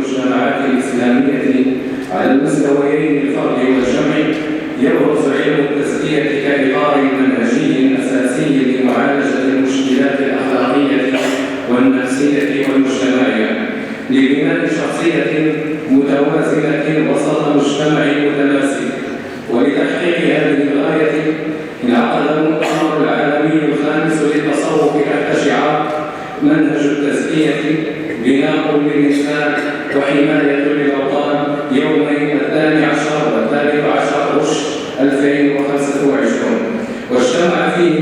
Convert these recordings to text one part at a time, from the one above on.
المجتمعات الإسلامية على المستويين الفردي والجمعي، يبرز علم التزكية كإطار منهجي أساسي لمعالجة المشكلات الأخلاقية والنفسية والمجتمعية، لبناء شخصية متوازنة وسط مجتمع متماسك. ولتحقيق هذه الغاية انعقد المؤتمر العالمي الخامس للتصوف تحت شعار منهج التزكية بناء للإنسان وحماية للأوطان يومي 12 و13 رشد 2025، واجتمع فيه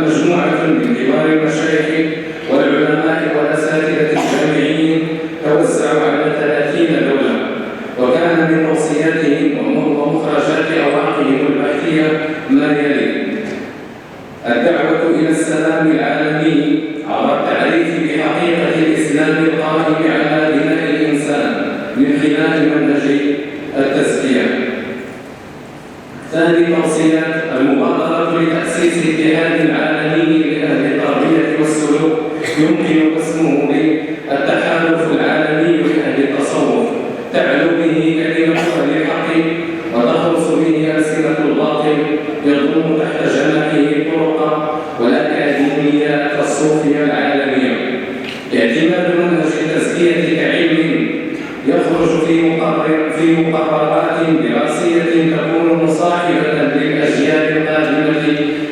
مجموعة من كبار المشايخ والعلماء والأساتذة الجامعيين توزعوا على 30 دولة. وكان من توصياتهم ومخرجات أوراقهم البحثية ما يلي: الدعوة إلى السلام العالمي عبر التعريف بحقيقة الإسلام القائم على بناء الإنسان من خلال منهج التزكية. ثاني توصيات: المبادرة لتأسيس اتحاد عالمي لأهل التربية والسلوك يمكن اسمه بالتحالف العالمي لأهل التصوف، تعلو به كلمة أهل الحق وتخلص به ألسنة الباطل، يضم تحت جناحه الطرق والأكاديميات الصوفية العالمية. اعتماد منهج التزكية كعلم يخرج في مقررات دراسية تكون مصاحبة للأجيال القادمة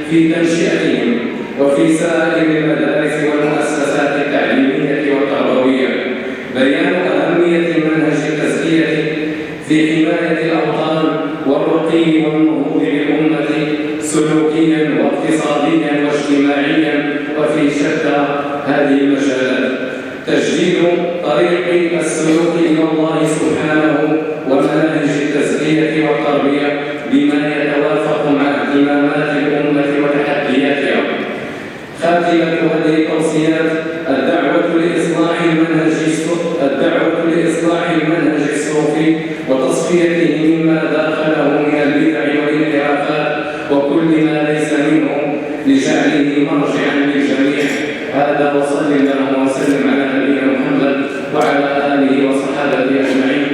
في تنشئتهم وفي سائر المدارس والمؤسسات التعليمية والتربوية. بيان أهمية منهج التزكية في حماية الأوطان والرقي والنهوض بالأمة سلوكيا واقتصاديا واجتماعيا وفي شتى هذه المجالات. تجديد طريق السلوك إلى الله سبحانه ومناهج التزكية والتربية بما يتوافق مع اهتمامات الأمة وتحدياتها. خاتمة هذه التوصيات: الدعوة لإصلاح المنهج الصوفي وتصفيته مما داخله من البدع والانحرافات وكل ما ليس منه لجعله مرجعا للجميع. هذا وصلى الله وسلم على نبينا محمد وعلى آله وصحبه أجمعين.